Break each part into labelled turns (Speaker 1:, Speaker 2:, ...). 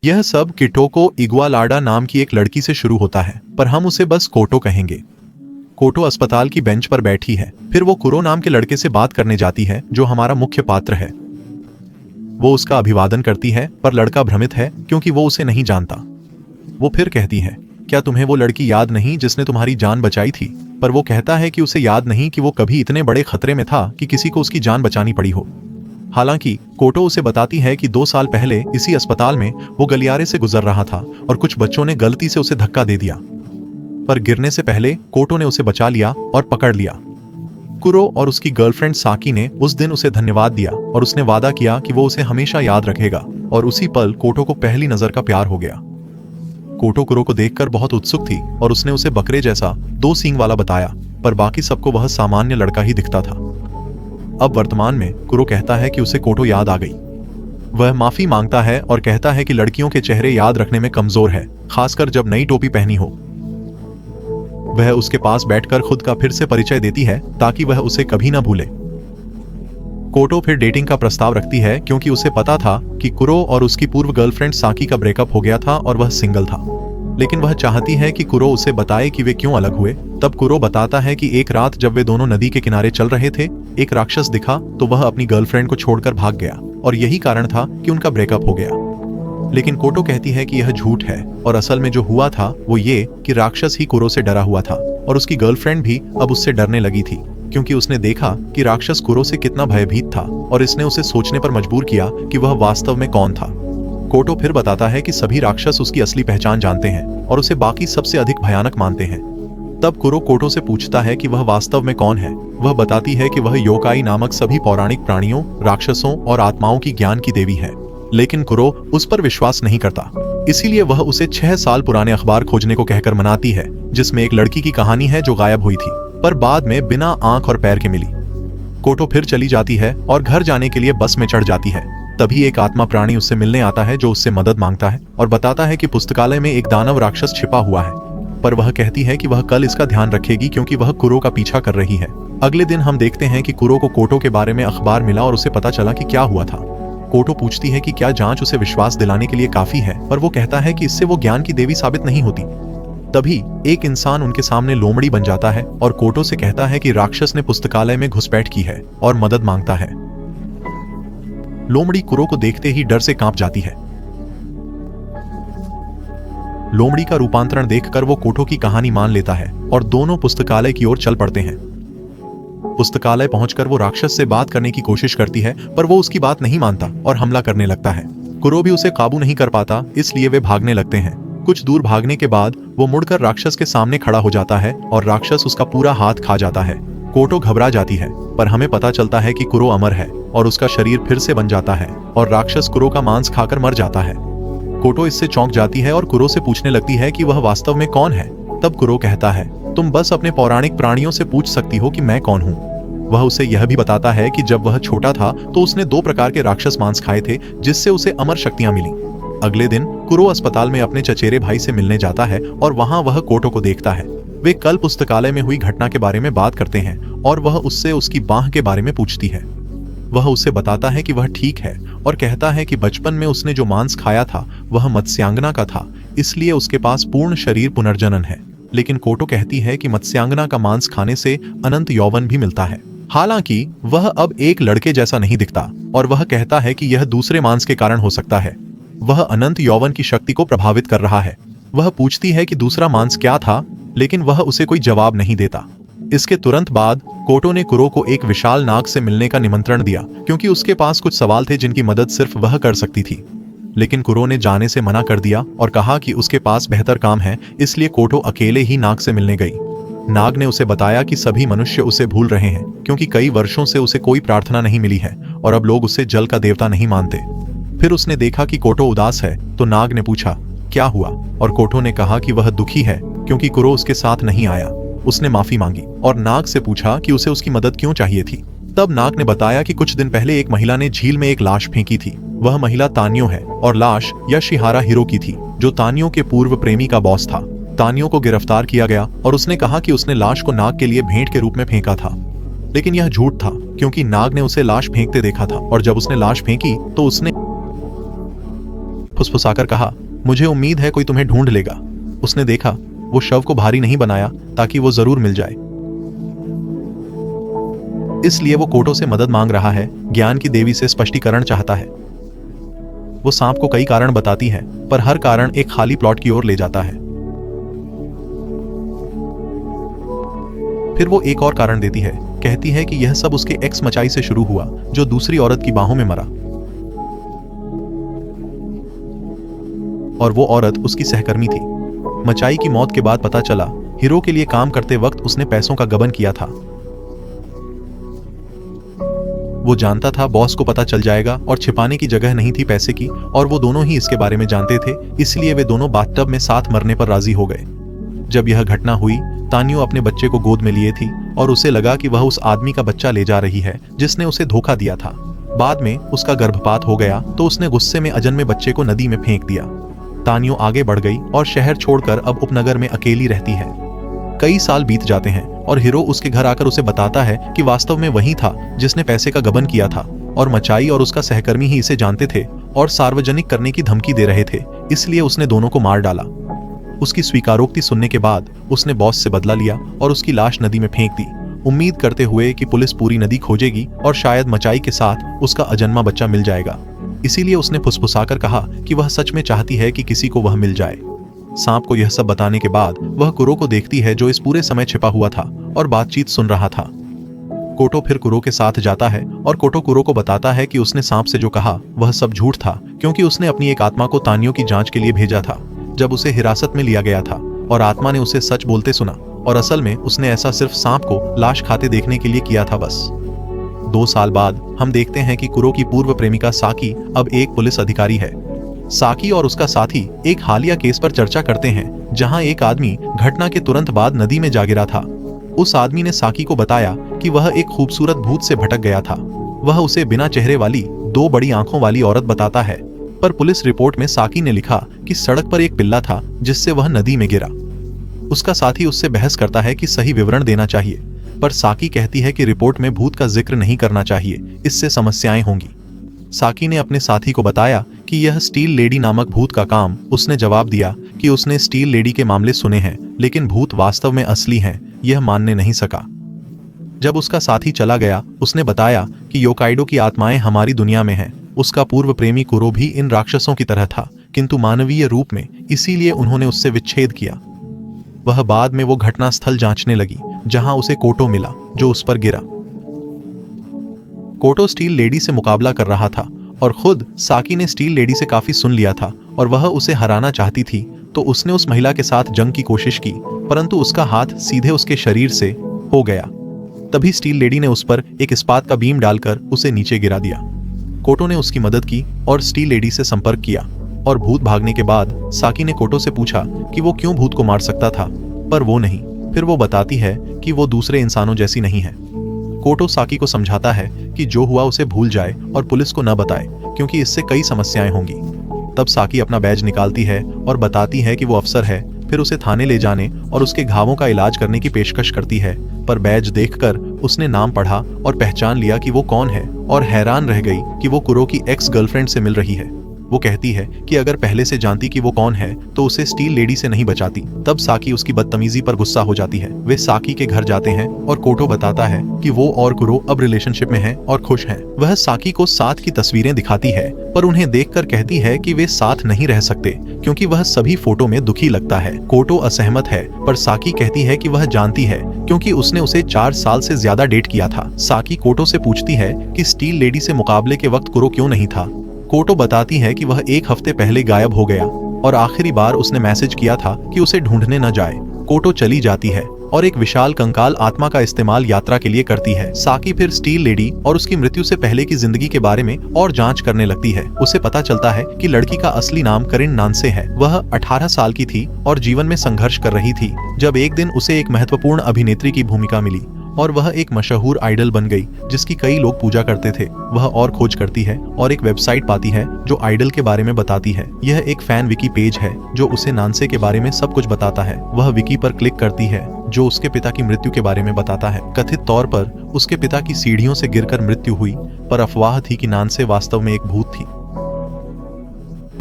Speaker 1: यह सब किटोको इग्वालाडा नाम की एक लड़की से शुरू होता है, पर हम उसे बस कोटो कहेंगे। कोटो अस्पताल की बेंच पर बैठी है। फिर वो कुरो नाम के लड़के से बात करने जाती है, जो हमारा मुख्य पात्र है। वो उसका अभिवादन करती है, पर लड़का भ्रमित है क्योंकि वो उसे नहीं जानता। वो फिर कहती है, क्या तुम्हें वो लड़की याद नहीं जिसने तुम्हारी जान बचाई थी? पर वो कहता है कि उसे याद नहीं कि वो कभी इतने बड़े खतरे में था कि किसी को उसकी जान बचानी पड़ी हो। हालांकि कोटो उसे बताती है कि 2 साल पहले इसी अस्पताल में वो गलियारे से गुजर रहा था और कुछ बच्चों ने गलती से उसे धक्का दे दिया, पर गिरने से पहले कोटो ने उसे बचा लिया और पकड़ लिया। कुरो और उसकी गर्लफ्रेंड साकी ने उस दिन उसे धन्यवाद दिया और उसने वादा किया कि वो उसे हमेशा याद रखेगा, और उसी पल कोटो को पहली नजर का प्यार हो गया। कोटो कुरो को देखकर बहुत उत्सुक थी और उसने उसे बकरे जैसा 2 सींग वाला बताया, पर बाकी सबको वह सामान्य लड़का ही दिखता था। अब वर्तमान में कुरो कहता है कि उसे कोटो याद आ गई। वह माफी मांगता है और कहता है कि लड़कियों के चेहरे याद रखने में कमजोर है, खासकर जब नई टोपी पहनी हो। वह उसके पास बैठकर खुद का फिर से परिचय देती है ताकि वह उसे कभी ना भूले। कोटो फिर डेटिंग का प्रस्ताव रखती है क्योंकि उसे पता था कि कुरो और उसकी पूर्व गर्लफ्रेंड साकी का ब्रेकअप हो गया था और वह सिंगल था, लेकिन वह चाहती है कि कुरो उसे बताए कि वे क्यों अलग हुए। तब कुरो बताता है कि एक रात जब वे दोनों नदी के किनारे चल रहे थे, एक राक्षस दिखा तो वह अपनी गर्लफ्रेंड को छोड़कर भाग गया और यही कारण था कि उनका ब्रेकअप हो गया। लेकिन कोटो कहती है कि यह झूठ है और असल में जो हुआ था वो ये कि राक्षस ही कुरो से डरा हुआ था और उसकी गर्लफ्रेंड भी अब उससे डरने लगी थी, क्योंकि उसने देखा कि राक्षस कुरो से कितना भयभीत था और इसने उसे सोचने पर मजबूर किया कि वह वास्तव में कौन था। कोटो फिर बताता है कि सभी राक्षस उसकी असली पहचान जानते हैं और उसे बाकी सबसे अधिक भयानक मानते हैं। तब कुरो कोटो से पूछता है कि वह वास्तव में कौन है। वह बताती है कि वह योकाई नामक सभी पौराणिक प्राणियों, राक्षसों और आत्माओं की ज्ञान की देवी है, लेकिन कुरो उस पर विश्वास नहीं करता। इसीलिए वह उसे 6 साल पुराने अखबार खोजने को कहकर मनाती है, जिसमें एक लड़की की कहानी है जो गायब हुई थी, पर बाद में बिना आंख और पैर के मिली। कोटो फिर चली जाती है और घर जाने के लिए बस में चढ़ जाती है। तभी एक आत्मा प्राणी उससे मिलने आता है जो उससे मदद मांगता है और बताता है कि पुस्तकालय में एक दानव राक्षस छिपा हुआ है, पर वह कहती है कि वह कल इसका ध्यान रखेगी क्योंकि वह कुरो का पीछा कर रही है। अगले दिन हम देखते हैं कि कुरो को कोटो के बारे में अखबार मिला और उसे पता चला कि क्या हुआ था। कोटो पूछती है कि क्या जांच उसे विश्वास दिलाने के लिए काफी है, पर वो कहता है कि इससे वो ज्ञान की देवी साबित नहीं होती। तभी एक इंसान उनके सामने लोमड़ी बन जाता है और कोटो से कहता है कि राक्षस ने पुस्तकालय में घुसपैठ की है और मदद मांगता है। लोमड़ी कुरो को देखते ही डर से कांप जाती है। लोमड़ी का रूपांतरण देखकर वो कोटो की कहानी मान लेता है और दोनों पुस्तकालय की ओर चल पड़ते हैं। पुस्तकालय पहुंचकर वो राक्षस से बात करने की कोशिश करती है, पर वो उसकी बात नहीं मानता और हमला करने लगता है। कुरो भी उसे काबू नहीं कर पाता, इसलिए वे भागने लगते हैं। कुछ दूर भागने के बाद वो मुड़कर राक्षस के सामने खड़ा हो जाता है और राक्षस उसका पूरा हाथ खा जाता है। कोटो घबरा जाती है, पर हमें पता चलता है कि कुरो अमर है और उसका शरीर फिर से बन जाता है और राक्षस कुरो का मांस खाकर मर जाता है। कोटो इससे चौंक जाती है और कुरो से पूछने लगती है कि वह वास्तव में कौन है। तब कुरो कहता है, तुम बस अपने पौराणिक प्राणियों से पूछ सकती हो कि मैं कौन हूँ। वह उसे यह भी बताता है कि जब वह छोटा था तो उसने 2 प्रकार के राक्षस मांस खाए थे, जिससे उसे अमर शक्तियां मिली। अगले दिन कुरो अस्पताल में अपने चचेरे भाई से मिलने जाता है और वहां वह कोटो को देखता है। वे कल पुस्तकालय में हुई घटना के बारे में बात करते हैं और वह उससे उसकी बाह के बारे में पूछती है। वह उसे बताता है कि वह ठीक है और कहता है कि बचपन में उसने जो मांस खाया था वह मत्स्यांगना का था, इसलिए उसके पास पूर्ण शरीर पुनर्जनन है। लेकिन कोटो कहती है कि मत्स्यांगना का मांस खाने से अनंत यौवन भी मिलता है। हालांकि वह अब एक लड़के जैसा नहीं दिखता और वह कहता है कि यह दूसरे मांस के कारण हो सकता है। वह अनंत यौवन की शक्ति को प्रभावित कर रहा है। वह पूछती है कि दूसरा मांस क्या था, लेकिन वह उसे कोई जवाब नहीं देता। इसके तुरंत बाद कोटो ने कुरो को एक विशाल नाग से मिलने का निमंत्रण दिया, क्योंकि उसके पास कुछ सवाल थे जिनकी मदद सिर्फ वह कर सकती थी। लेकिन कुरो ने जाने से मना कर दिया और कहा कि उसके पास बेहतर काम है, इसलिए कोटो अकेले ही नाग से मिलने गई। नाग ने उसे बताया कि सभी मनुष्य उसे भूल रहे हैं, क्योंकि कई वर्षों से उसे कोई प्रार्थना नहीं मिली है और अब लोग उसे जल का देवता नहीं मानते। फिर उसने देखा कि कोटो उदास है, तो नाग ने पूछा क्या हुआ, और कोटो ने कहा कि वह दुखी है क्योंकि कुरो उसके साथ नहीं आया। उसने माफी मांगी और नाग से पूछा कि उसे उसकी मदद क्यों चाहिए थी। तब नाग ने बताया कि कुछ दिन पहले एक महिला ने झील में एक लाश फेंकी थी। वह महिला तानियो है और लाश यशिहारा हिरो की थी, जो तानियो के पूर्व प्रेमी का बॉस था। तानियो को गिरफ्तार किया गया और उसने कहा कि उसने लाश को नाग के लिए भेंट के रूप में फेंका था, लेकिन यह झूठ था क्योंकि नाग ने उसे लाश फेंकते देखा था और जब उसने लाश फेंकी तो उसने फुसफुसाकर कहा, मुझे उम्मीद है कोई तुम्हें ढूंढ लेगा। उसने देखा वो शव को भारी नहीं बनाया ताकि वो जरूर मिल जाए, इसलिए वो कोटो से मदद मांग रहा है, ज्ञान की देवी से स्पष्टीकरण चाहता है। वो सांप को कई कारण बताती है, पर हर कारण एक खाली प्लॉट की ओर ले जाता है। फिर वो एक और कारण देती है, कहती है कि यह सब उसके एक्स मचाई से शुरू हुआ, जो दूसरी औरत की बाहों में मरा, और वो औरत उसकी सहकर्मी थी। मचाई की मौत के बाद पता चला हीरो के लिए काम करते वक्त उसने पैसों का गबन किया था। वो जानता था बॉस को पता चल जाएगा और छिपाने की जगह नहीं थी पैसे की, और वो दोनों ही इसके बारे में जानते थे, इसलिए वे दोनों बाथटब में साथ मरने पर राजी हो गए। जब यह घटना हुई, तानियो अपने बच्चे को गोद में लिए थी और उसे लगा कि वह उस आदमी का बच्चा ले जा रही है जिसने उसे धोखा दिया था। बाद में उसका गर्भपात हो गया तो उसने गुस्से में अजन्मे बच्चे को नदी में फेंक दिया। तानियो आगे बढ़ गई और शहर छोड़कर अब उपनगर में अकेली रहती है। कई साल बीत जाते हैं और हीरो उसके घर आकर उसे बताता है कि वास्तव में वही था जिसने पैसे का गबन किया था, और मचाई और उसका सहकर्मी ही इसे जानते थे और सार्वजनिक करने की धमकी दे रहे थे, इसलिए उसने दोनों को मार डाला। उसकी स्वीकारोक्ति सुनने के बाद उसने बॉस से बदला लिया और उसकी लाश नदी में फेंक दी, उम्मीद करते हुए कि पुलिस पूरी नदी खोजेगी और शायद मचाई के साथ उसका अजन्मा बच्चा मिल जाएगा। इसीलिए उसने फुसफुसाकर कहा कि वह सच में चाहती है कि किसी को वह मिल जाए। सांप को यह सब बताने के बाद वह कुरो को देखती है, जो इस पूरे समय छिपा हुआ था और बातचीत सुन रहा था। कोटो फिर कुरो के साथ जाता है और कोटो कुरो को बताता है कि उसने सांप से जो कहा वह सब झूठ था, क्योंकि उसने अपनी एक आत्मा को तानियो की जांच के लिए भेजा था जब उसे हिरासत में लिया गया था, और आत्मा ने उसे सच बोलते सुना, और असल में उसने ऐसा सिर्फ सांप को लाश खाते देखने के लिए किया था बस। 2 साल बाद हम देखते हैं कि कुरो की पूर्व प्रेमिका साकी अब एक पुलिस अधिकारी है। साकी और उसका साथी एक हालिया केस पर चर्चा करते हैं जहां एक आदमी घटना के तुरंत बाद नदी में जा गिरा था। उस आदमी ने साकी को बताया कि वह एक खूबसूरत भूत से भटक गया था। वह उसे बिना चेहरे वाली 2 बड़ी आंखों वाली औरत बताता है, पर पुलिस रिपोर्ट में साकी ने लिखा कि सड़क पर एक पिल्ला था जिससे वह नदी में गिरा। उसका साथी उससे बहस करता है कि सही विवरण देना चाहिए, पर साकी कहती है कि रिपोर्ट में भूत का जिक्र नहीं करना चाहिए, इससे समस्याएं होंगी। साकी ने अपने साथी को बताया कि यह स्टील लेडी नामक भूत का काम। उसने जवाब दिया कि उसने स्टील लेडी के मामले सुने हैं, लेकिन भूत वास्तव में असली हैं, यह मानने नहीं सका। जब उसका साथी चला गया, उसने बताया कि योकाइडो की आत्माएं हमारी दुनिया में हैं। उसका पूर्व प्रेमी कुरो भी इन राक्षसों की तरह था, किंतु मानवीय रूप में, इसीलिए उन्होंने उससे विच्छेद किया। वह बाद में वो घटना स्थल जांचने लगी जहां उसे कोटो मिला, जो उस पर गिरा। कोटो स्टील लेडी से मुकाबला कर रहा था और खुद साकी ने स्टील लेडी से काफी सुन लिया था और वह उसे हराना चाहती थी, तो उसने उस महिला के साथ जंग की कोशिश की, परंतु उसका हाथ सीधे उसके शरीर से हो गया। तभी स्टील लेडी ने उस पर एक इस्पात का बीम डालकर उसे नीचे गिरा दिया। कोटो ने उसकी मदद की और स्टील लेडी से संपर्क किया, और भूत भागने के बाद साकी ने कोटो से पूछा कि वो क्यों भूत को मार सकता था, पर वो नहीं। फिर वो बताती है कि वो दूसरे इंसानों जैसी नहीं है। कोटो साकी को समझाता है कि जो हुआ उसे भूल जाए और पुलिस को न बताए, क्योंकि इससे कई समस्याएं होंगी। तब साकी अपना बैज निकालती है और बताती है कि वो अफसर है। फिर उसे थाने ले जाने और उसके घावों का इलाज करने की पेशकश करती है, पर बैज देखकर उसने नाम पढ़ा और पहचान लिया कि वो कौन है, और हैरान रह गई कि वो कुरो की एक्स गर्लफ्रेंड से मिल रही है। वो कहती है कि अगर पहले से जानती कि वो कौन है तो उसे स्टील लेडी से नहीं बचाती। तब साकी उसकी बदतमीजी पर गुस्सा हो जाती है। वे साकी के घर जाते हैं और कोटो बताता है कि वो और कुरो अब रिलेशनशिप में हैं और खुश हैं। वह साकी को साथ की तस्वीरें दिखाती है, पर उन्हें देखकर कहती है कि वे साथ नहीं रह सकते, क्योंकि वह सभी फोटो में दुखी लगता है। कोटो असहमत है, पर साकी कहती है कि वह जानती है, क्योंकि उसने उसे 4 साल से ज्यादा डेट किया था। साकी कोटो से पूछती है कि स्टील लेडी से मुकाबले के वक्त कुरो क्यों नहीं था। कोटो बताती है कि वह 1 हफ्ते पहले गायब हो गया और आखिरी बार उसने मैसेज किया था कि उसे ढूंढने न जाए। कोटो चली जाती है और एक विशाल कंकाल आत्मा का इस्तेमाल यात्रा के लिए करती है। साकी फिर स्टील लेडी और उसकी मृत्यु से पहले की जिंदगी के बारे में और जांच करने लगती है। उसे पता चलता है कि लड़की का असली नाम करिन नानसे है। वह 18 साल की थी और जीवन में संघर्ष कर रही थी, जब एक दिन उसे एक महत्वपूर्ण अभिनेत्री की भूमिका मिली और वह एक मशहूर आइडल बन गई जिसकी कई लोग पूजा करते थे। वह और खोज करती है और एक वेबसाइट पाती है जो आइडल के बारे में बताती है। यह एक फैन विकी पेज है जो उसे नानसे के बारे में सब कुछ बताता है। वह विकी पर क्लिक करती है जो उसके पिता की मृत्यु के बारे में बताता है। कथित तौर पर उसके पिता की सीढ़ियों से गिरकर मृत्यु हुई, पर अफवाह थी कि नानसे वास्तव में एक भूत थी।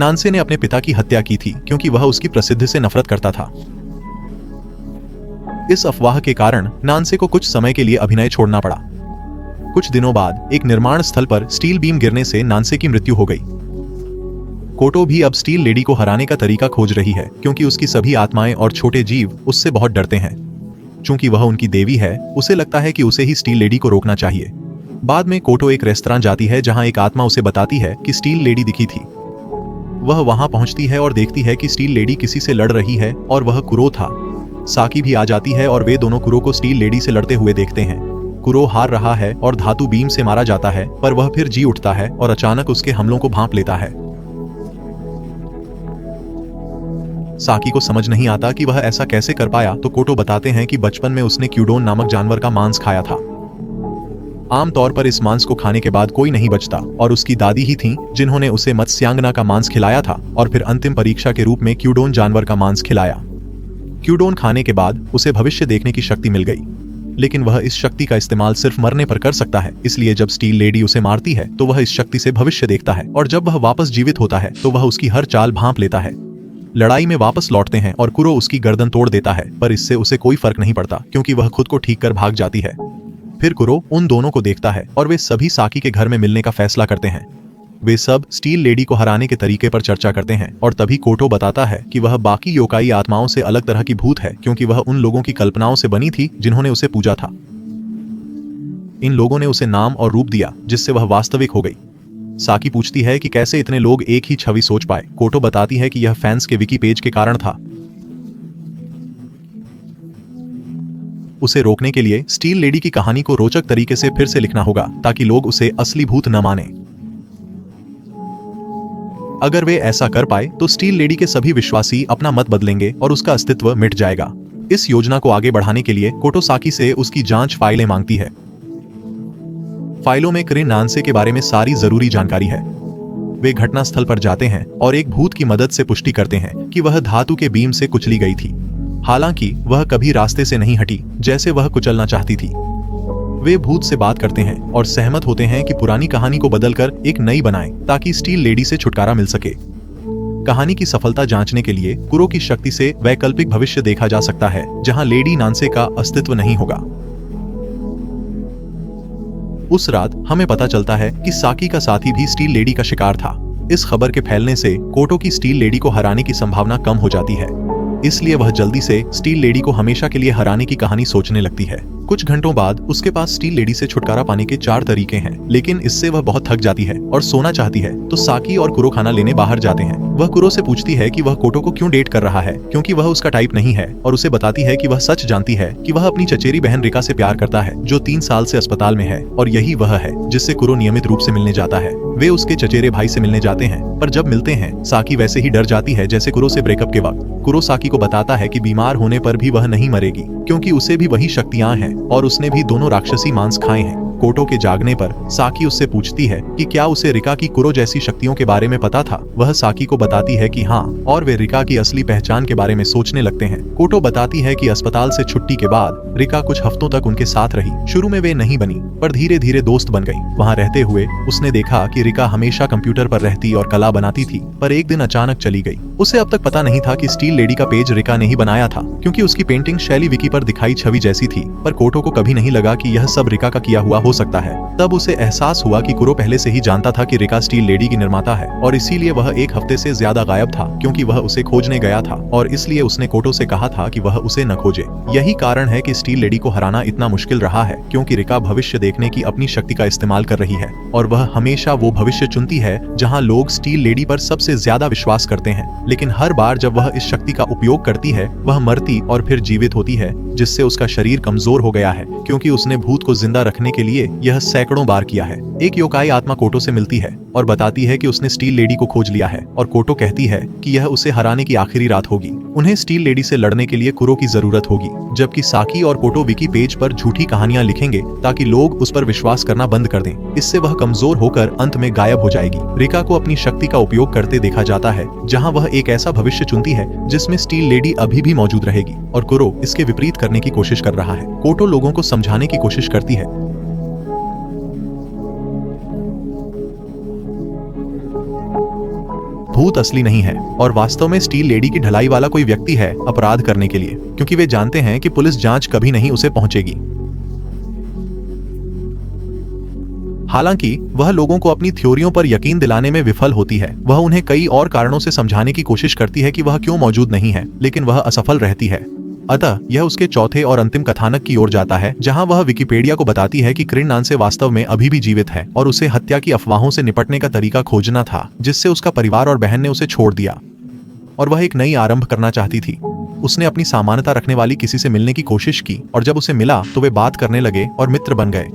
Speaker 1: नानसे ने अपने पिता की हत्या की थी क्योंकि वह उसकी प्रसिद्धि से नफरत करता था। इस अफवाह के कारण नानसे को कुछ समय के लिए अभिनय छोड़ना पड़ा। कुछ दिनों बाद एक निर्माण स्थल पर स्टील बीम गिरने से नानसे की मृत्यु हो गई। कोटो भी अब स्टील लेडी को हराने का तरीका खोज रही है क्योंकि उसकी सभी आत्माएं और छोटे जीव उससे बहुत डरते हैं। चूंकि वह उनकी देवी है, उसे लगता है कि उसे ही स्टील लेडी को रोकना चाहिए। बाद में कोटो एक रेस्तरां जाती है जहां एक आत्मा उसे बताती है कि स्टील लेडी दिखी थी। वह वहां पहुंचती है और देखती है कि स्टील लेडी किसी से लड़ रही है और वह कुरो था। साकी भी आ जाती है और वे दोनों कुरो को स्टील लेडी से लड़ते हुए देखते हैं। कुरो हार रहा है और धातु बीम से मारा जाता है, पर वह फिर जी उठता है और अचानक उसके हमलों को भांप लेता है। साकी को समझ नहीं आता कि वह ऐसा कैसे कर पाया, तो कोटो बताते हैं कि बचपन में उसने क्यूडोन नामक जानवर का मांस खाया था। आमतौर पर इस मांस को खाने के बाद कोई नहीं बचता और उसकी दादी ही थीं जिन्होंने उसे मत्स्यांगना का मांस खिलाया था और फिर अंतिम परीक्षा के रूप में क्यूडोन जानवर का मांस खिलाया। क्यूडोन खाने के बाद उसे भविष्य देखने की शक्ति मिल गई, लेकिन वह इस शक्ति का इस्तेमाल सिर्फ मरने पर कर सकता है। इसलिए जब स्टील लेडी उसे मारती है तो वह इस शक्ति से भविष्य देखता है और जब वह वापस जीवित होता है तो वह उसकी हर चाल भांप लेता है। लड़ाई में वापस लौटते हैं और कुरो उसकी गर्दन तोड़ देता है, पर इससे उसे कोई फर्क नहीं पड़ता क्योंकि वह खुद को ठीक कर भाग जाती है। फिर कुरो उन दोनों को देखता है और वे सभी साकी के घर में मिलने का फैसला करते हैं। वे सब स्टील लेडी को हराने के तरीके पर चर्चा करते हैं और तभी कोटो बताता है कि वह बाकी योकाई आत्माओं से अलग तरह की भूत है क्योंकि वह उन लोगों की कल्पनाओं से बनी थी जिन्होंने उसे पूजा था। इन लोगों ने उसे नाम और रूप दिया जिससे वह वास्तविक हो गई। साकी पूछती है कि कैसे इतने लोग एक ही छवि सोच पाए। कोटो बताती है कि यह फैंस के विकी पेज के कारण था। उसे रोकने के लिए स्टील लेडी की कहानी को रोचक तरीके से फिर से लिखना होगा ताकि लोग उसे असली भूत न माने। अगर वे ऐसा कर पाए तो स्टील लेडी के सभी विश्वासी अपना मत बदलेंगे और उसका अस्तित्व मिट जाएगा। इस योजना को आगे बढ़ाने के लिए कोटो साकी से उसकी जांच फाइलें मांगती है। फाइलों में क्रे नानसे के बारे में सारी जरूरी जानकारी है। वे घटनास्थल पर जाते हैं और एक भूत की मदद से पुष्टि करते हैं कि वह धातु के बीम से कुचली गई थी। हालांकि वह कभी रास्ते से नहीं हटी जैसे वह कुचलना चाहती थी। वे भूत से बात करते हैं और सहमत होते हैं कि पुरानी कहानी को बदलकर एक नई बनाएं ताकि स्टील लेडी से छुटकारा मिल सके। कहानी की सफलता जांचने के लिए कुरो की शक्ति से वैकल्पिक भविष्य देखा जा सकता है जहां लेडी नानसे का अस्तित्व नहीं होगा। उस रात हमें पता चलता है कि साकी का साथी भी स्टील लेडी का शिकार था। इस खबर के फैलने से कोटो की स्टील लेडी को हराने की संभावना कम हो जाती है, इसलिए वह जल्दी से स्टील लेडी को हमेशा के लिए हराने की कहानी सोचने लगती है। कुछ घंटों बाद उसके पास स्टील लेडी से छुटकारा पाने के 4 तरीके हैं, लेकिन इससे वह बहुत थक जाती है और सोना चाहती है, तो साकी और कुरो खाना लेने बाहर जाते हैं। वह कुरो से पूछती है कि वह कोटो को क्यों डेट कर रहा है क्योंकि वह उसका टाइप नहीं है, और उसे बताती है कि वह सच जानती है कि वह अपनी चचेरी बहन रिका से प्यार करता है जो 3 साल से अस्पताल में है, और यही वह है जिससे कुरो नियमित रूप से मिलने जाता है। वे उसके चचेरे भाई से मिलने जाते हैं, पर जब मिलते हैं साकी वैसे ही डर जाती है जैसे कुरो से ब्रेकअप के वक्त। कुरो साकी को बताता है कि बीमार होने पर भी वह नहीं मरेगी क्योंकि उसे भी वही शक्तियां हैं और उसने भी दोनों राक्षसी मांस खाए हैं। कोटो के जागने पर साकी उससे पूछती है कि क्या उसे रिका की कुरो जैसी शक्तियों के बारे में पता था। वह साकी को बताती है कि हाँ, और वे रिका की असली पहचान के बारे में सोचने लगते हैं। कोटो बताती है कि अस्पताल से छुट्टी के बाद रिका कुछ हफ्तों तक उनके साथ रही। शुरू में वे नहीं बनी, पर धीरे धीरे दोस्त बन गई। वहाँ रहते हुए उसने देखा कि रिका हमेशा कंप्यूटर पर रहती और कला बनाती थी, पर एक दिन अचानक चली गई। उसे अब तक पता नहीं था कि स्टील लेडी का पेज रिका ने ही बनाया था, क्योंकि उसकी पेंटिंग शैली विकी पर दिखाई छवि जैसी थी। पर कोटो को कभी नहीं लगा कि यह सब रिका का किया हुआ हो सकता है। तब उसे एहसास हुआ कि कुरो पहले से ही जानता था कि रिका स्टील लेडी की निर्माता है, और इसीलिए वह 1 हफ्ते से ज्यादा गायब था क्योंकि वह उसे खोजने गया था, और इसलिए उसने कोटो से कहा था कि वह उसे न खोजे। यही कारण है कि स्टील लेडी को हराना इतना मुश्किल रहा है, क्योंकि रिका भविष्य देखने की अपनी शक्ति का इस्तेमाल कर रही है, और वह हमेशा वो भविष्य चुनती है जहाँ लोग स्टील लेडी पर सबसे ज्यादा विश्वास करते हैं। लेकिन हर बार जब वह इस शक्ति का उपयोग करती है, वह मरती और फिर जीवित होती है, जिससे उसका शरीर कमजोर हो गया है, क्योंकि उसने भूत को जिंदा रखने के लिए यह सैकड़ों बार किया है। एक योकाई आत्मा कोटो से मिलती है और बताती है कि उसने स्टील लेडी को खोज लिया है, और कोटो कहती है कि यह उसे हराने की आखिरी रात होगी। उन्हें स्टील लेडी से लड़ने के लिए कुरो की जरूरत होगी, जबकि साकी और कोटो विकी पेज पर झूठी कहानियां लिखेंगे ताकि लोग उस पर विश्वास करना बंद कर दें। इससे वह कमजोर होकर अंत में गायब हो जाएगी। रिका को अपनी शक्ति का उपयोग करते देखा जाता है, जहाँ वह एक ऐसा भविष्य चुनती है जिसमें स्टील लेडी अभी भी मौजूद रहेगी, और कुरो इसके विपरीत करने की कोशिश कर रहा है। कोटो लोगों को समझाने की कोशिश करती है। भूत असली नहीं है और वास्तव में स्टील लेडी की ढलाई वाला कोई व्यक्ति है अपराध करने के लिए, क्योंकि वे जानते हैं कि पुलिस जांच कभी नहीं उसे पहुंचेगी। हालांकि वह लोगों को अपनी थ्योरियों पर यकीन दिलाने में विफल होती है। वह उन्हें कई और कारणों से समझाने की कोशिश करती है कि वह क्यों मौजूद नहीं है, लेकिन वह असफल रहती है। अतः यह उसके चौथे और अंतिम कथानक की ओर जाता है, जहां वह विकिपीडिया को बताती है कि क्रिन नानसे वास्तव में अभी भी जीवित है और उसे हत्या की अफवाहों से निपटने का तरीका खोजना था, जिससे उसका परिवार और बहन ने उसे छोड़ दिया और वह एक नई आरंभ करना चाहती थी। उसने अपनी समानता रखने वाली किसी से मिलने की कोशिश की और जब उसे मिला तो वे बात करने लगे और मित्र बन गए।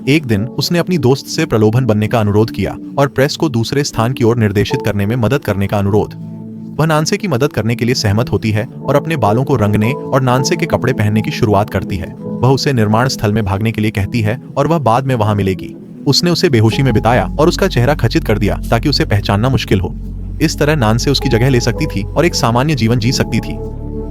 Speaker 1: एक दिन उसने अपनी दोस्त से प्रलोभन बनने का अनुरोध किया और प्रेस को दूसरे स्थान की ओर निर्देशित करने में मदद करने का अनुरोध। वह नानसे की मदद करने के लिए सहमत होती है और अपने बालों को रंगने और नानसे के कपड़े पहनने की शुरुआत करती है। वह उसे निर्माण स्थल में भागने के लिए कहती है और वह बाद में वहां मिलेगी। उसने उसे बेहोशी में बिताया और उसका चेहरा खचित कर दिया ताकि उसे पहचानना मुश्किल हो। इस तरह नानसे उसकी जगह ले सकती थी और एक सामान्य जीवन जी सकती थी।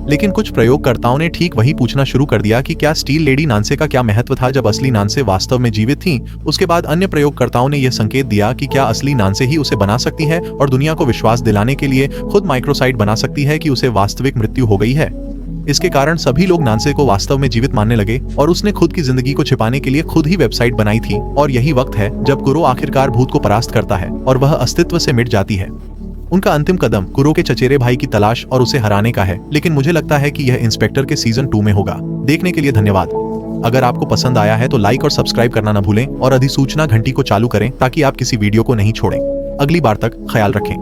Speaker 1: लेकिन कुछ प्रयोगकर्ताओं ने ठीक वही पूछना शुरू कर दिया कि क्या स्टील लेडी नानसे का क्या महत्व था जब असली नानसे वास्तव में जीवित थी। उसके बाद अन्य प्रयोगकर्ताओं ने यह संकेत दिया कि क्या असली नानसे ही उसे बना सकती है और दुनिया को विश्वास दिलाने के लिए खुद माइक्रोसाइट बना सकती है कि उसे वास्तविक मृत्यु हो गई है। इसके कारण सभी लोग नानसे को वास्तव में जीवित मानने लगे और उसने खुद की जिंदगी को छिपाने के लिए खुद ही वेबसाइट बनाई थी। और यही वक्त है जब कुरो आखिरकार भूत को परास्त करता है और वह अस्तित्व से मिट जाती है। उनका अंतिम कदम कुरो के चचेरे भाई की तलाश और उसे हराने का है, लेकिन मुझे लगता है कि यह इंस्पेक्टर के सीजन 2 में होगा। देखने के लिए धन्यवाद। अगर आपको पसंद आया है तो लाइक और सब्सक्राइब करना न भूलें और अधिसूचना घंटी को चालू करें ताकि आप किसी वीडियो को नहीं छोड़ें। अगली बार तक ख्याल रखें।